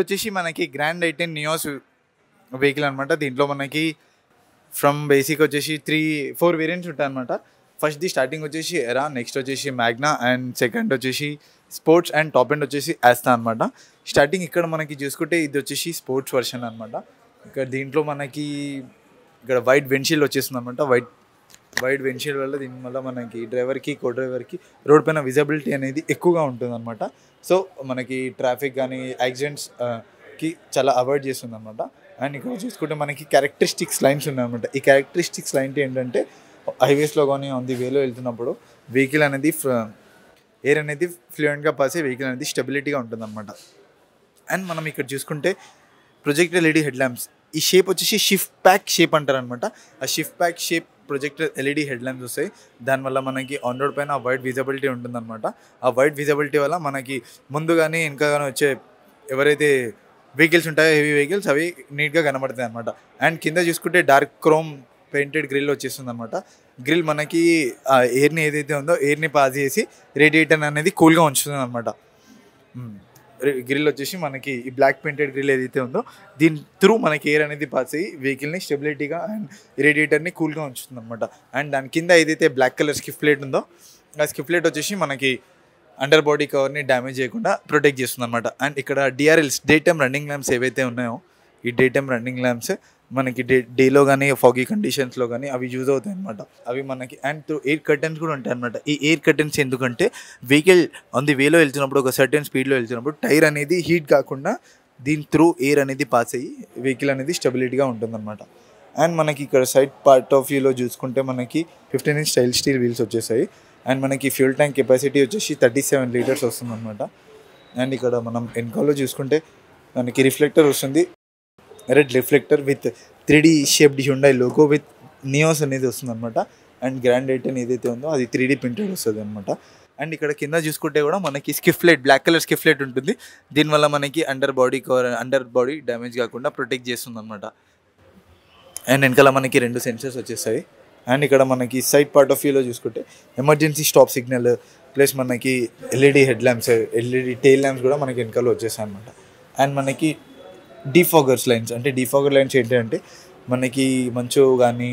వచ్చేసి మనకి grand i ten Nios vehicle అనమాట. దీంట్లో మనకి ఫ్రమ్ బేసిక్ వచ్చేసి 3-4 వేరియంట్స్ ఉంటాయి అనమాట. ఫస్ట్ది స్టార్టింగ్ వచ్చేసి ఎరా, నెక్స్ట్ వచ్చేసి మ్యాగ్నా, అండ్ సెకండ్ వచ్చేసి స్పోర్ట్స్, అండ్ టాప్ ఎండ్ వచ్చేసి యాస్తా అనమాట. స్టార్టింగ్ ఇక్కడ మనకి చూసుకుంటే ఇది వచ్చేసి స్పోర్ట్స్ వర్షన్ అనమాట. ఇక్కడ దీంట్లో మనకి ఇక్కడ వైట్ విండ్షీల్డ్ వచ్చేస్తుంది అనమాట. వైట్ విండ్షీల్డ్ వల్ల దీనివల్ల మనకి డ్రైవర్కి, కో డ్రైవర్కి రోడ్ పైన విజిబిలిటీ అనేది ఎక్కువగా ఉంటుంది అనమాట. సో మనకి ట్రాఫిక్ కానీ యాక్సిడెంట్స్కి చాలా అవాయిడ్ చేస్తుంది అనమాట. అండ్ ఇక్కడ చూసుకుంటే మనకి క్యారెక్టరిస్టిక్స్ లైన్స్ ఉన్నాయన్నమాట. ఈ క్యారెక్టరిస్టిక్స్ లైన్ ఏంటంటే హైవేస్లో కానీ ఆన్ ది వేలో వెళ్తున్నప్పుడు వెహికల్ అనేది ఎయిర్ అనేది ఫ్లూయెంట్గా పాస్ అయ్యి వెహికల్ అనేది స్టెబిలిటీగా ఉంటుంది అనమాట. అండ్ మనం ఇక్కడ చూసుకుంటే ప్రొజెక్టర్ ఎల్ఈడి హెడ్ ల్యాంప్స్, ఈ షేప్ వచ్చేసి షిఫ్ట్ ప్యాక్ షేప్ అంటారు అనమాట. ఆ shift pack shape projector LED head lamps వస్తాయి. దానివల్ల మనకి ఆన్ రోడ్ పైన వైడ్ విజిబిలిటీ ఉంటుందన్నమాట. ఆ వైడ్ విజిబిలిటీ వల్ల మనకి ముందు కానీ ఇంకా కానీ వచ్చే ఎవరైతే వెహికల్స్ ఉంటాయో, హెవీ వెహికల్స్, అవి నీట్గా కనబడతాయి అనమాట. అండ్ కింద చూసుకుంటే డార్క్ క్రోమ్ పెయింటెడ్ గ్రిల్ వచ్చేస్తుంది అనమాట. గ్రిల్ మనకి ఎయిర్ని ఏదైతే ఉందో ఎయిర్ని పాస్ చేసి రేడియేటర్ అనేది కూల్గా ఉంచుతుంది అనమాట. గ్రిల్ వచ్చేసి మనకి ఈ బ్లాక్ పెయింటెడ్ గ్రిల్ ఏదైతే ఉందో దీని త్రూ మనకి ఎయిర్ అనేది పాస్ అయ్యి వెహికల్ని స్టెబిలిటీగా అండ్ రేడియేటర్ని కూల్గా ఉంచుతుంది అనమాట. అండ్ దాని కింద ఏదైతే బ్లాక్ కలర్ స్కిఫ్ ప్లేట్ ఉందో ఆ స్కిఫ్ ప్లేట్ వచ్చేసి మనకి అండర్ బాడీ కవర్ని డ్యామేజ్ చేయకుండా ప్రొటెక్ట్ చేస్తుంది అనమాట. అండ్ ఇక్కడ DRLs, day time running lamps ఏవైతే ఉన్నాయో ఈ డే టైమ్ రన్నింగ్ ల్యాంప్స్ మనకి డేలో కానీ ఫాగీ కండిషన్స్లో కానీ అవి యూజ్ అవుతాయి అనమాట. అవి మనకి అండ్ ఎయిర్ కర్టెన్స్ కూడా ఉంటాయి అనమాట. ఈ ఎయిర్ కర్టెన్స్ ఎందుకంటే వెహికల్ ఆన్ ది వేలో వెళ్తున్నప్పుడు, ఒక సర్టెన్ స్పీడ్లో వెళ్తున్నప్పుడు టైర్ అనేది హీట్ కాకుండా దీని త్రూ ఎయిర్ అనేది పాస్ అయ్యి వెహికల్ అనేది స్టెబిలిటీగా ఉంటుందన్నమాట. అండ్ మనకి ఇక్కడ సైడ్ పార్ట్ ఆఫ్ వ్యూలో చూసుకుంటే మనకి 15 ఇంచ్ స్టైల్ స్టీల్ వీల్స్ వచ్చేసాయి. అండ్ మనకి ఫ్యూల్ ట్యాంక్ కెపాసిటీ వచ్చేసి 37 లీటర్స్ వస్తుందన్నమాట. అండ్ ఇక్కడ మనం వెనకాలో చూసుకుంటే మనకి రిఫ్లెక్టర్ వస్తుంది, red reflector with 3D shaped Hyundai logo with Nios అనేది వస్తుంది అనమాట. అండ్ గ్రాండ్ ఐటెన్ ఏదైతే ఉందో అది 3D ప్రింటెడ్ వస్తుంది అనమాట. అండ్ ఇక్కడ కింద చూసుకుంటే కూడా మనకి skiff light, black colour skiff light ఉంటుంది. దీనివల్ల మనకి అండర్ బాడీ డ్యామేజ్ కాకుండా ప్రొటెక్ట్ చేస్తుంది అనమాట. అండ్ వెనకాల మనకి 2 సెన్సర్స్ వచ్చేస్తాయి. అండ్ ఇక్కడ మనకి సైడ్ పార్ట్ ఆఫ్ వ్యూలో చూసుకుంటే ఎమర్జెన్సీ స్టాప్ సిగ్నల్ ప్లస్ మనకి LED head lamps, LED tail lamps కూడా మనకి వెనకాల వచ్చేస్తాయి అనమాట. అండ్ మనకి డీఫాగర్స్ లైన్స్, అంటే డీఫాగర్ లైన్స్ ఏంటంటే మనకి మంచు కానీ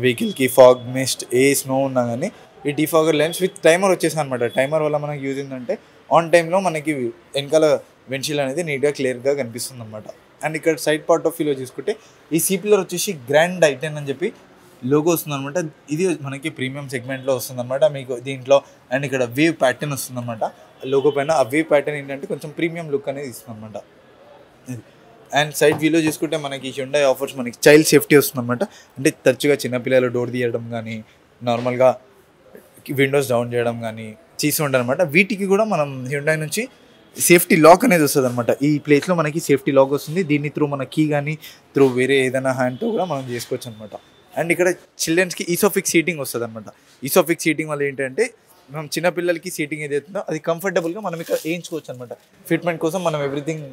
వెహికల్కి ఫాగ్, మిస్ట్, ఏ స్నో ఉన్నా కానీ ఈ డీఫాగర్ లైన్స్ విత్ టైమర్ వచ్చేసాయి అనమాట. టైమర్ వల్ల మనకి యూజ్ ఏంటంటే ఆన్ టైంలో మనకి వెనకాల విండ్షీల్డ్ అనేది నీట్గా క్లియర్గా కనిపిస్తుంది అనమాట. అండ్ ఇక్కడ సైడ్ పార్ట్ ఆఫ్ వ్యూలో చూసుకుంటే ఈ సీ పిల్లర్ వచ్చేసి గ్రాండ్ ఐటెన్ అని చెప్పి లోగో వస్తుంది అనమాట. ఇది మనకి ప్రీమియం సెగ్మెంట్లో వస్తుంది అనమాట మీకు దీంట్లో. అండ్ ఇక్కడ వేవ్ ప్యాటర్న్ వస్తుంది అనమాట లోగో పైన. ఆ వేవ్ ప్యాటర్న్ ఏంటంటే కొంచెం ప్రీమియం లుక్ అనేది ఇస్తుంది అనమాట. అండ్ సైడ్ వ్యూలో చూసుకుంటే మనకి హ్యుండాయ్ ఆఫర్స్ మనకి చైల్డ్ సేఫ్టీ వస్తుంది అనమాట. అంటే తరచుగా చిన్నపిల్లలు డోర్ తీయడం కానీ, నార్మల్గా విండోస్ డౌన్ చేయడం కానీ చేసి ఉంటారు అనమాట. వీటికి కూడా మనం హ్యుండాయ్ నుంచి సేఫ్టీ లాక్ అనేది వస్తుంది అనమాట. ఈ ప్లేస్లో మనకి సేఫ్టీ లాక్ వస్తుంది. దీన్ని త్రూ మన కీ కానీ త్రూ వేరే ఏదైనా హ్యాండ్తో కూడా మనం చేసుకోవచ్చు అనమాట. అండ్ ఇక్కడ చిల్డ్రన్స్కి ఈసోఫిక్స్ సీటింగ్ వస్తుంది అనమాట. ఈసోఫిక్స్ సీటింగ్ వల్ల ఏంటంటే మనం చిన్నపిల్లలకి సీటింగ్ ఏదైతుందో అది కంఫర్టబుల్గా మనం ఇక్కడ వేయించుకోవచ్చు అనమాట. ఫిట్మెంట్ కోసం మనం ఎవ్రీథింగ్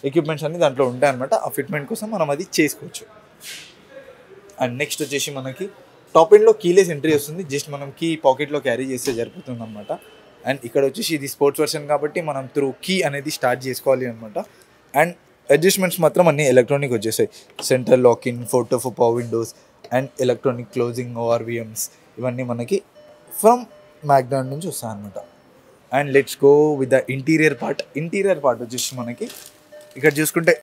ఎక్విప్మెంట్స్ అన్ని దాంట్లో ఉంటాయి అనమాట. ఆ ఫిట్మెంట్ కోసం మనం అది చేసుకోవచ్చు. అండ్ నెక్స్ట్ వచ్చేసి మనకి టాప్ ఎండ్లో కీలెస్ ఎంట్రీ వస్తుంది. జస్ట్ మనం కీ పాకెట్లో క్యారీ చేస్తే సరిపోతుంది అనమాట. అండ్ ఇక్కడ వచ్చేసి ఇది స్పోర్ట్స్ వర్షన్ కాబట్టి మనం త్రూ కీ అనేది స్టార్ట్ చేసుకోవాలి అనమాట. అండ్ అడ్జస్ట్మెంట్స్ మాత్రం అన్ని ఎలక్ట్రానిక్ వచ్చేసాయి. Central lock-in, photo for power Windows and electronic closing ORVMs ఇవన్నీ మనకి ఫ్రమ్ మ్యాక్డాన్ నుంచి వస్తాయి అనమాట. And let's go with the interior part వచ్చేసి మనకి ఇక్కడ చూసుకుంటే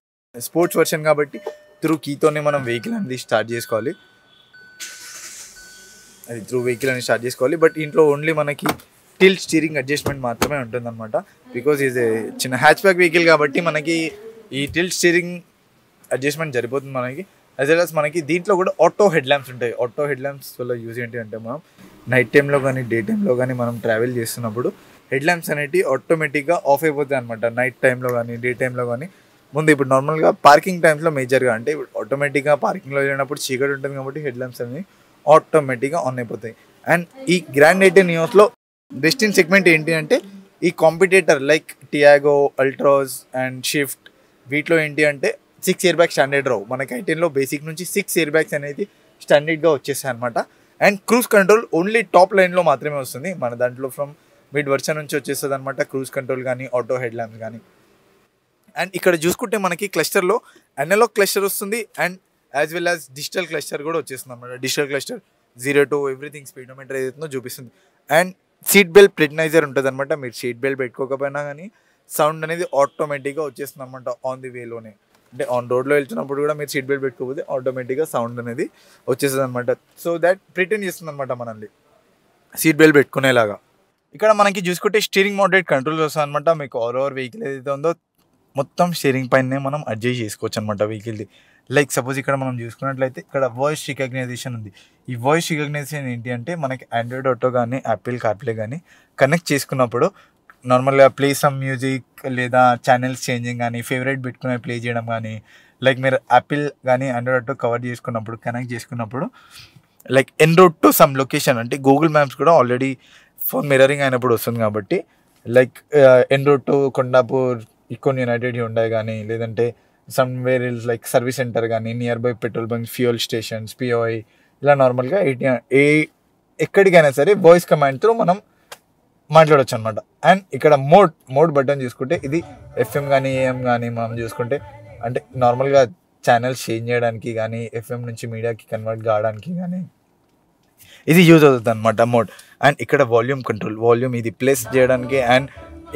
స్పోర్ట్స్ వర్షన్ కాబట్టి త్రూ కీతోనే మనం వెహికల్ అనేది స్టార్ట్ చేసుకోవాలి. బట్ ఇంట్లో ఓన్లీ మనకి టిల్ట్ స్టీరింగ్ అడ్జస్ట్మెంట్ మాత్రమే ఉంటుందన్నమాట. బికాజ్ ఇది చిన్న హ్యాచ్ బ్యాక్ వెహికల్ కాబట్టి మనకి ఈ టిల్ట్ స్టీరింగ్ అడ్జస్ట్మెంట్ సరిపోతుంది మనకి. యాజ్ వెల్ as మనకి దీంట్లో కూడా ఆటో హెడ్ ల్యాంప్స్ ఉంటాయి. ఆటో హెడ్ ల్యాంప్స్ వల్ల యూజ్ ఏంటి అంటే మనం నైట్ టైంలో కానీ డే టైంలో కానీ మనం ట్రావెల్ చేస్తున్నప్పుడు హెడ్ ల్యాంప్స్ అనేవి ఆటోమేటిక్గా ఆఫ్ అయిపోతాయి అనమాట. నైట్ టైంలో కానీ డే టైంలో కానీ ముందు ఇప్పుడు నార్మల్గా పార్కింగ్ టైమ్స్లో మేజర్గా అంటే ఇప్పుడు ఆటోమేటిక్గా పార్కింగ్లో వెళ్ళినప్పుడు చీకటి ఉంటుంది కాబట్టి హెడ్ ల్యాంప్స్ అనేవి ఆటోమేటిక్గా ఆన్ అయిపోతాయి. అండ్ ఈ గ్రాండ్ ఐటెన్ నియోస్లో బెస్ట్ ఇన్ సెగ్మెంట్ ఏంటి అంటే ఈ competitor like Tiago, Altroz and Swift వీటిలో ఏంటి అంటే 6 ఎయిర్ బ్యాగ్స్ స్టాండర్డ్ రావు. మనకి ఐటెన్లో బేసిక్ నుంచి 6 ఎయిర్ బ్యాగ్స్ అనేది స్టాండర్డ్గా వచ్చేస్తాయి అనమాట. And cruise control only top లైన్లో మాత్రమే వస్తుంది. మన దాంట్లో ఫ్రమ్ మిడ్ వర్షన్ నుంచి వచ్చేస్తుంది అనమాట క్రూజ్ కంట్రోల్ కానీ ఆటో హెడ్ ల్యాంప్స్ కానీ. అండ్ ఇక్కడ చూసుకుంటే మనకి క్లస్టర్లో అనలాగ్ క్లస్టర్ వస్తుంది and as well as digital cluster కూడా వచ్చేస్తుంది అనమాట. Digital cluster 0 to everything speedometer ఏదైతుందో చూపిస్తుంది. అండ్ సీట్ బెల్ట్ ప్రెగ్నైజర్ ఉంటుంది అనమాట. మీరు సీట్ బెల్ట్ పెట్టుకోకపోయినా కానీ సౌండ్ అనేది ఆటోమేటిక్గా వచ్చేస్తుంది అనమాట ఆన్ ది వేలోనే. అంటే ఆన్ రోడ్లో వెళ్తున్నప్పుడు కూడా మీరు సీట్ బెల్ట్ పెట్టుకోకపోతే ఆటోమేటిక్గా సౌండ్ అనేది వచ్చేస్తుంది అనమాట. సో దాట్ ప్రిటెండ్ చేస్తుంది అనమాట మనల్ని సీట్ బెల్ట్ పెట్టుకునేలాగా. ఇక్కడ మనకి చూసుకుంటే స్టీరింగ్ మోడరేట్ కంట్రోల్స్ వస్తుంది అనమాట. మీకు ఆల్ ఓవర్ వెహికల్ ఏదైతే ఉందో మొత్తం స్టీరింగ్ పైనే మనం అడ్జస్ట్ చేసుకోవచ్చు అనమాట వెహికల్ది. లైక్ సపోజ్ ఇక్కడ మనం చూసుకున్నట్లయితే ఇక్కడ వాయిస్ రికగ్నైజేషన్ ఉంది. ఈ వాయిస్ రికగ్నైజేషన్ ఏంటి అంటే మనకి ఆండ్రాయిడ్ ఆటో కానీ యాపిల్ కార్ప్లే కానీ కనెక్ట్ చేసుకున్నప్పుడు నార్మల్గా ప్లే సమ్ మ్యూజిక్ లేదా ఛానల్స్ చేంజింగ్ కానీ ఫేవరెట్ పెట్టుకుని ప్లే చేయడం కానీ లైక్ మీరు యాపిల్ కానీ ఆండ్రాయిడ్ ఆటో కవర్ చేసుకున్నప్పుడు కనెక్ట్ చేసుకున్నప్పుడు like an route to some location అంటే గూగుల్ మ్యాప్స్ కూడా ఆల్రెడీ ఫోన్ మిర్రరింగ్ అయినప్పుడు వస్తుంది కాబట్టి like an route to Kondapur Icon United Hyundai కానీ లేదంటే సమ్వేర్ లైక్ సర్వీస్ సెంటర్ కానీ near by petrol bunks fuel stations POI ఇలా నార్మల్గా ఎక్కడికైనా సరే వాయిస్ కమాండ్ త్రూ మనం మాట్లాడవచ్చు అనమాట. అండ్ ఇక్కడ మోడ్ బటన్ చూసుకుంటే ఇది ఎఫ్ఎం కానీ ఏఎం కానీ మనం చూసుకుంటే అంటే నార్మల్గా ఛానల్స్ చేంజ్ చేయడానికి కానీ ఎఫ్ఎం నుంచి మీడియాకి కన్వర్ట్ కావడానికి కానీ ఇది యూజ్ అవుతుంది అనమాట మోడ్. అండ్ ఇక్కడ వాల్యూమ్ కంట్రోల్ వాల్యూమ్ ఇది ప్లస్ చేయడానికి అండ్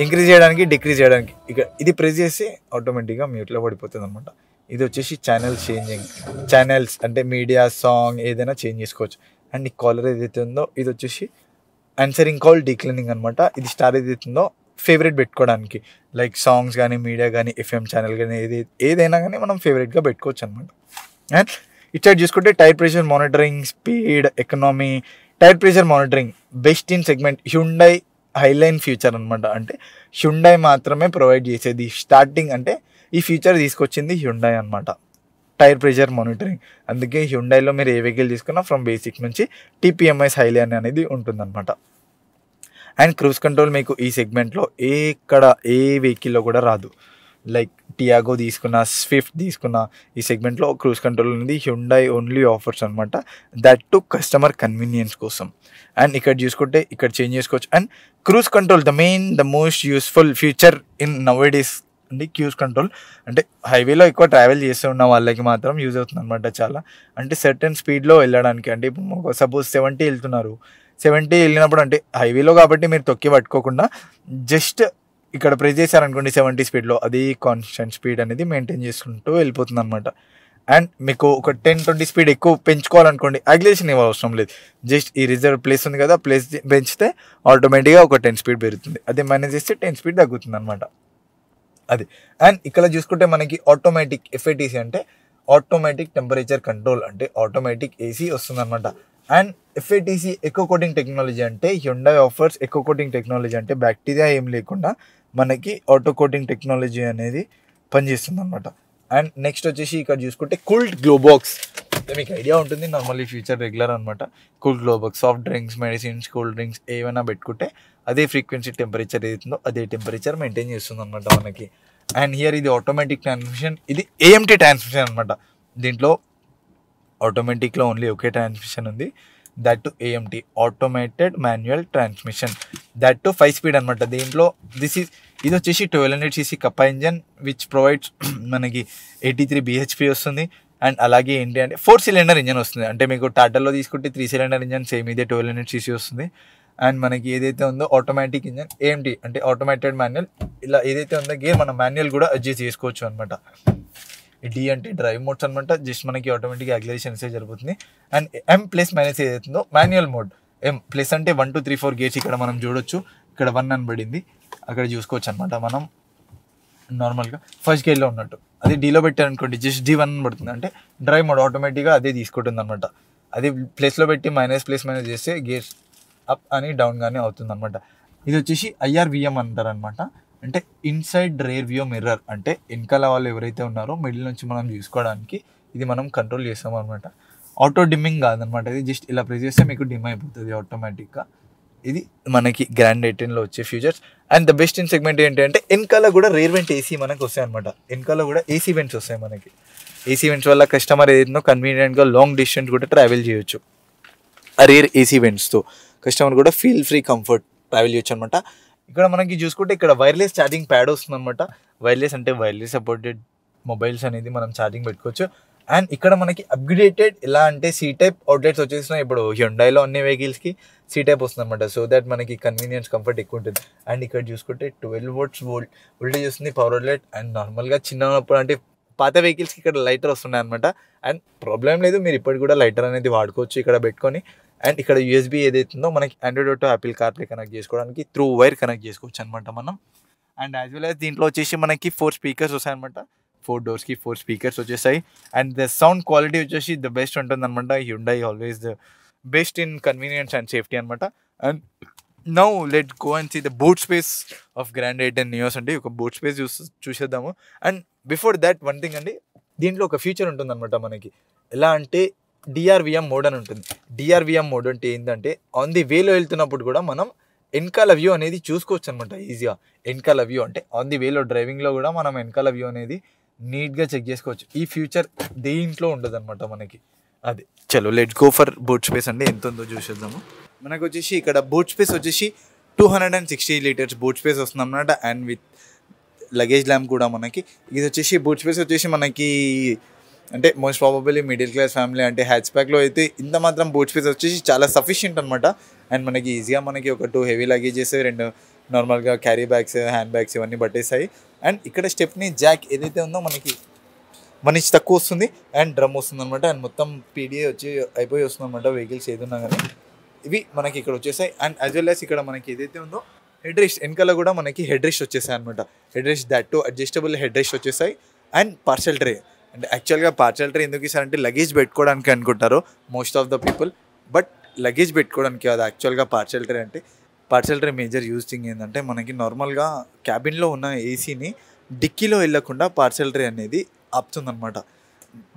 ఇంక్రీజ్ చేయడానికి డిక్రీజ్ చేయడానికి ఇక ఇది ప్రెస్ చేసి ఆటోమేటిక్గా మ్యూట్లో పడిపోతుంది అనమాట. ఇది వచ్చేసి ఛానల్స్ చేంజింగ్ ఛానల్స్ అంటే మీడియా సాంగ్ ఏదైనా చేంజ్ చేసుకోవచ్చు. అండ్ ఈ కాలర్ ఏదైతే ఉందో ఇది వచ్చేసి ఆన్సరింగ్ కాల్ డీక్లీనింగ్ అనమాట. ఇది స్టార్ ఏదైతే ఉందో ఫేవరెట్ పెట్టుకోవడానికి లైక్ సాంగ్స్ కానీ మీడియా కానీ ఎఫ్ఎం ఛానల్ కానీ ఏదైనా కానీ మనం ఫేవరెట్గా పెట్టుకోవచ్చు అనమాట. అండ్ ఇటు చూసుకుంటే tyre pressure monitoring speed economy tyre pressure monitoring best in segment Hyundai highline future అనమాట. అంటే హ్యుండై మాత్రమే ప్రొవైడ్ చేసేది స్టార్టింగ్ అంటే ఈ ఫీచర్ తీసుకొచ్చింది హ్యుండై అనమాట టైర్ ప్రెషర్ మానిటరింగ్. అందుకే హ్యుండైలో మీరు ఏ వెహికల్ తీసుకున్నా ఫ్రమ్ బేసిక్ నుంచి టీపీఎంఎస్ హైలైన్ అనేది ఉంటుందన్నమాట. అండ్ క్రూజ్ కంట్రోల్ మీకు ఈ సెగ్మెంట్లో ఏ వెహికల్లో కూడా రాదు. లైక్ టియాగో తీసుకున్న స్విఫ్ట్ తీసుకున్న ఈ సెగ్మెంట్లో క్రూజ్ కంట్రోల్ అనేది హ్యుండై ఓన్లీ ఆఫర్స్ అనమాట. దట్ టు కస్టమర్ కన్వీనియన్స్ కోసం. అండ్ ఇక్కడ చూసుకుంటే ఇక్కడ చేంజ్ చేసుకోవచ్చు. And cruise control the most useful feature in nowadays అండి. క్రూజ్ కంట్రోల్ అంటే హైవేలో ఎక్కువ ట్రావెల్ చేస్తూ ఉన్న వాళ్ళకి మాత్రం యూజ్ అవుతుంది అనమాట చాలా. అంటే సర్టెన్ స్పీడ్లో వెళ్ళడానికి అంటే సపోజ్ 70 వెళ్తున్నారు 70 వెళ్ళినప్పుడు అంటే హైవేలో కాబట్టి మీరు తొక్కి పట్టుకోకుండా జస్ట్ ఇక్కడ ప్రెస్ చేశారనుకోండి 70 స్పీడ్లో అది కాన్స్టెంట్ స్పీడ్ అనేది మెయింటైన్ చేసుకుంటూ వెళ్ళిపోతుంది అనమాట. అండ్ మీకు ఒక 10-20 స్పీడ్ ఎక్కువ పెంచుకోవాలనుకోండి యాక్సిలరేషన్ ఇవ్వ అవసరం లేదు. జస్ట్ ఈ రిజర్వ్ ప్లేస్ ఉంది కదా ప్లేస్ పెంచితే ఆటోమేటిక్గా ఒక 10 స్పీడ్ పెరుగుతుంది. అదే మైనస్ చేస్తే 10 స్పీడ్ తగ్గుతుంది అనమాట అది. అండ్ ఇక్కడ చూసుకుంటే మనకి ఆటోమేటిక్ ఎఫ్ఏటీసీ అంటే ఆటోమేటిక్ టెంపరేచర్ కంట్రోల్ అంటే ఆటోమేటిక్ ఏసీ వస్తుంది అనమాట. And FATC eco coating technology అంటే Hyundai offers eco coating technology అంటే బ్యాక్టీరియా ఏం లేకుండా మనకి ఆటో కోటింగ్ టెక్నాలజీ అనేది పనిచేస్తుంది అనమాట. అండ్ నెక్స్ట్ వచ్చేసి ఇక్కడ చూసుకుంటే కూల్డ్ గ్లోబాక్స్ మీకు ఐడియా ఉంటుంది నార్మల్లీ ఫ్యూచర్ రెగ్యులర్ అనమాట. Cool glovebox soft drinks medicines cool drinks ఏమైనా పెట్టుకుంటే అదే ఫ్రీక్వెన్సీ టెంపరేచర్ ఏదైతుందో అదే టెంపరేచర్ మెయింటైన్ చేస్తుంది అనమాట మనకి. అండ్ హియర్ ఇది ఆటోమేటిక్ ట్రాన్స్మిషన్ ఇది ఏఎంటీ ట్రాన్స్మిషన్ అనమాట. దీంట్లో ఆటోమేటిక్లో ఓన్లీ ఒకే ట్రాన్స్మిషన్ ఉంది that to AMT automated manual transmission that to 5 speed అనమాట. దీంట్లో ఇది వచ్చేసి 1200cc Kappa engine which provides మనకి 83 bhp వస్తుంది. అండ్ అలాగే ఏంటి అంటే 4 సిలిండర్ ఇంజన్ వస్తుంది. అంటే మీకు టాటాలో తీసుకుంటే 3 సిలిండర్ ఇంజన్ సేమ్ ఇదే 1200cc వస్తుంది. అండ్ మనకి ఏదైతే ఉందో ఆటోమేటిక్ ఇంజన్ ఏఎంటీ అంటే ఆటోమేటెడ్ మాన్యువల్ ఇలా ఏదైతే ఉందో గేర్ మనం మాన్యువల్ కూడా అడ్జస్ట్ చేసుకోవచ్చు అనమాట. డి అంటే డ్రైవ్ మోడ్స్ అనమాట. జస్ట్ మనకి ఆటోమేటిక్ యాక్సిలరేషన్ ఇస్తే జరుగుతుంది. అండ్ ఎం ప్లస్ మైనస్ ఏదైతుందో మాన్యువల్ మోడ్ ఎం ప్లస్ అంటే 1 2 3 4 గేర్స్ ఇక్కడ మనం చూడొచ్చు. ఇక్కడ 1 అని పడింది అక్కడ చూసుకోవచ్చు అనమాట. మనం నార్మల్గా ఫస్ట్ గేర్లో ఉన్నట్టు అది డీలో పెట్టారనుకోండి జస్ట్ D1 పడుతుంది అంటే డ్రైవ్ మోడ్ ఆటోమేటిక్గా అదే తీసుకుంటుంది అనమాట. అది ప్లస్లో పెట్టి ప్లస్ మైనస్ చేస్తే గేర్స్ అప్ అని డౌన్ కానీ అవుతుంది అనమాట. ఇది వచ్చేసి IRVM అంటారు అనమాట. అంటే ఇన్సైడ్ రేర్ వ్యూ మిర్రర్ అంటే వెనకాల వాళ్ళు ఎవరైతే ఉన్నారో మిడిల్ నుంచి మనం చూసుకోవడానికి ఇది మనం కంట్రోల్ చేస్తాం అనమాట. ఆటో డిమ్మింగ్ కాదనమాట. ఇది జస్ట్ ఇలా ప్రెస్ చేస్తే మీకు డిమ్ అయిపోతుంది ఆటోమేటిక్గా. ఇది మనకి గ్రాండ్ 18లో వచ్చే features. And the best in segment ఏంటంటే వెనకాల కూడా రేర్ వెంట్ ఏసీ మనకు వస్తాయి అనమాట. వెనకాల కూడా ఏసీ వెంట్స్ వస్తాయి మనకి. ఏసీ వెంట్స్ వల్ల కస్టమర్ ఏదైనా కన్వీనియంట్గా లాంగ్ డిస్టెన్స్ కూడా ట్రావెల్ చేయొచ్చు. ఆ రేర్ ఏసీ వెంట్స్తో కస్టమర్ కూడా ఫీల్ ఫ్రీ కంఫర్ట్ ట్రావెల్ చేయొచ్చు అనమాట. ఇక్కడ మనకి చూసుకుంటే ఇక్కడ వైర్లెస్ ఛార్జింగ్ ప్యాడ్ వస్తుంది అనమాట. వైర్లెస్ అంటే వైర్లెస్ సపోర్టెడ్ మొబైల్స్ అనేది మనం ఛార్జింగ్ పెట్టుకోవచ్చు. అండ్ ఇక్కడ మనకి అప్గ్రేడెడ్ ఎలా అంటే సీ టైప్ అవుట్లెట్స్ వచ్చేసినాయి. ఇప్పుడు హ్యుండైలో అన్ని వెహికల్స్కి సీ టైప్ వస్తుంది అనమాట. సో దట్ మనకి కన్వీనియన్స్ కంఫర్ట్ ఎక్కువ ఉంటుంది. అండ్ ఇక్కడ చూసుకుంటే 12 volts వోల్టేజ్ వస్తుంది పవర్ అవుట్లెట్. అండ్ నార్మల్గా చిన్నప్పుడు అంటే పాత వెహికల్స్కి ఇక్కడ లైటర్ వస్తున్నాయి అనమాట. అండ్ ప్రాబ్లం లేదు, మీరు ఇప్పటికి కూడా లైటర్ అనేది వాడుకోవచ్చు ఇక్కడ పెట్టుకొని. అండ్ ఇక్కడ యూఎస్బీ ఏదైతుందో మనకి Android auto Apple CarPlay connect చేసుకోవడానికి త్రూ వైర్ కనెక్ట్ చేసుకోవచ్చు అనమాట మనం. అండ్ యాజ్ వెల్ యాజ్ దీంట్లో వచ్చేసి మనకి 4 స్పీకర్స్ వస్తాయన్నమాట. 4 doors 4 స్పీకర్స్ వచ్చేసాయి. అండ్ ద సౌండ్ క్వాలిటీ వచ్చేసి ద బెస్ట్ ఉంటుంది అనమాట. Hyundai always the best in convenience and safety అనమాట. And now let go and see the boot space of grand i ten Nios అండి. ఒక బూట్ స్పేస్ చూసేద్దాము. And before that one thing అండి, దీంట్లో ఒక ఫీచర్ ఉంటుంది అనమాట మనకి. ఎలా అంటే డిఆర్విఎం మోడ్ అని ఉంటుంది. డిఆర్విఎం మోడ్ అంటే ఏంటంటే ఆన్ ది వేలో వెళ్తున్నప్పుడు కూడా మనం వెనకాల వ్యూ అనేది చూసుకోవచ్చు అనమాట ఈజీగా. వెనకాల వ్యూ అంటే ఆన్ ది వేలో డ్రైవింగ్లో కూడా మనం వెనకాల వ్యూ అనేది నీట్గా చెక్ చేసుకోవచ్చు. ఈ ఫ్యూచర్ దేంట్లో ఉండదు అనమాట మనకి. అది చలో let's go for boot space అండి. ఎంత ఉందో చూసేద్దాము. మనకు వచ్చేసి ఇక్కడ బూట్ స్పేస్ వచ్చేసి 260 liters బూట్ స్పేస్ వస్తుంది అనమాట. అండ్ విత్ లగేజ్ ల్యాంప్ కూడా మనకి. ఇది వచ్చేసి బూట్ స్పేస్ వచ్చేసి మనకి అంటే most probably middle class family అంటే హ్యాచ్ బ్యాక్లో అయితే ఇంత మాత్రం బూట్ స్పేస్ వచ్చేసి చాలా సఫిషియంట్ అనమాట. అండ్ మనకి ఈజీగా మనకి ఒక 2 heavy లగేజెస్, 2 నార్మల్గా క్యారీ బ్యాగ్స్, హ్యాండ్ బ్యాగ్స్ ఇవన్నీ పట్టేస్తాయి. అండ్ ఇక్కడ స్టెప్ని జాక్ ఏదైతే ఉందో మనకి 1 inch తక్కువ వస్తుంది. అండ్ డ్రమ్ వస్తుంది అనమాట. అండ్ మొత్తం పీడిఏ వచ్చి అయిపోయి వస్తుంది అనమాట వెహికల్స్ ఏదున్నా కానీ. ఇవి మనకి ఇక్కడ వచ్చేసాయి. అండ్ యాజ్ వెల్ యాజ్ ఇక్కడ మనకి ఏదైతే ఉందో హెడ్ రెస్ట్ వెనకాల కూడా మనకి హెడ్ రెస్ట్ వచ్చేసాయి అనమాట. Head rest that to adjustable head rest వచ్చేసాయి. అండ్ పార్సల్ ట్రే అంటే యాక్చువల్గా పార్సల్ ట్రే ఎందుకు ఇస్తారంటే లగేజ్ పెట్టుకోవడానికి అనుకుంటారు most of the people. But luggage పెట్టుకోవడానికి కాదు యాక్చువల్గా పార్సల్ ట్రే అంటే. Parcel tray major use thing ఏంటంటే మనకి నార్మల్గా క్యాబిన్లో ఉన్న ఏసీని డిక్కీలో వెళ్ళకుండా పార్సల్ ట్రే అనేది ఆపుతుందన్నమాట.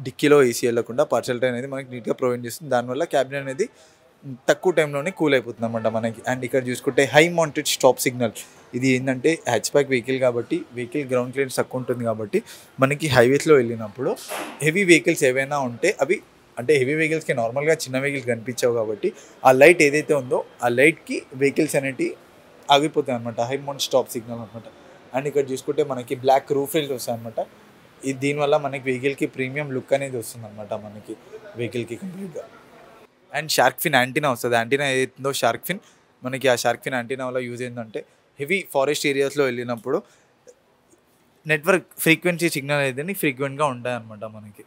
డిక్కీలో ఏసీ వెళ్ళకుండా పార్సల్ ట్రే అనేది మనకి నీట్గా ప్రొవైడ్ చేస్తుంది. దానివల్ల క్యాబిన్ అనేది తక్కువ టైంలోనే కూల్ అయిపోతుంది అనమాట మనకి. అండ్ ఇక్కడ చూసుకుంటే హై మౌంటెడ్ స్టాప్ సిగ్నల్. ఇది ఏంటంటే హ్యాచ్ బ్యాక్ వెహికల్ కాబట్టి వెహికల్ గ్రౌండ్ క్లియరెన్స్ తక్కువ ఉంటుంది కాబట్టి మనకి హైవేస్లో వెళ్ళినప్పుడు హెవీ వెహికల్స్ ఏవైనా ఉంటే అవి అంటే హెవీ వెహికల్స్కి నార్మల్గా చిన్న వెహికల్స్ కనిపించావు కాబట్టి ఆ లైట్ ఏదైతే ఉందో ఆ లైట్కి వెహికల్స్ అనేవి ఆగిపోతాయి అనమాట. హై మౌంట్ స్టాప్ సిగ్నల్ అనమాట. అండ్ ఇక్కడ చూసుకుంటే మనకి బ్లాక్ రూఫ్ రైల్స్ వస్తాయి అనమాట. ఇది దీనివల్ల మనకి వెహికల్కి ప్రీమియం లుక్ అనేది వస్తుంది అనమాట మనకి వెహికల్కి కంప్లీట్గా. అండ్ షార్క్ ఫిన్ యాంటీనా వస్తుంది. యాంటీనా ఏదైతుందో షార్క్ ఫిన్ మనకి ఆ షార్క్ ఫిన్ యాంటీనా వల్ల యూజ్ ఏంటంటే హెవీ ఫారెస్ట్ ఏరియాస్లో వెళ్ళినప్పుడు నెట్వర్క్ ఫ్రీక్వెన్సీ సిగ్నల్ అయితే ఫ్రీక్వెంట్గా ఉంటాయి అనమాట మనకి.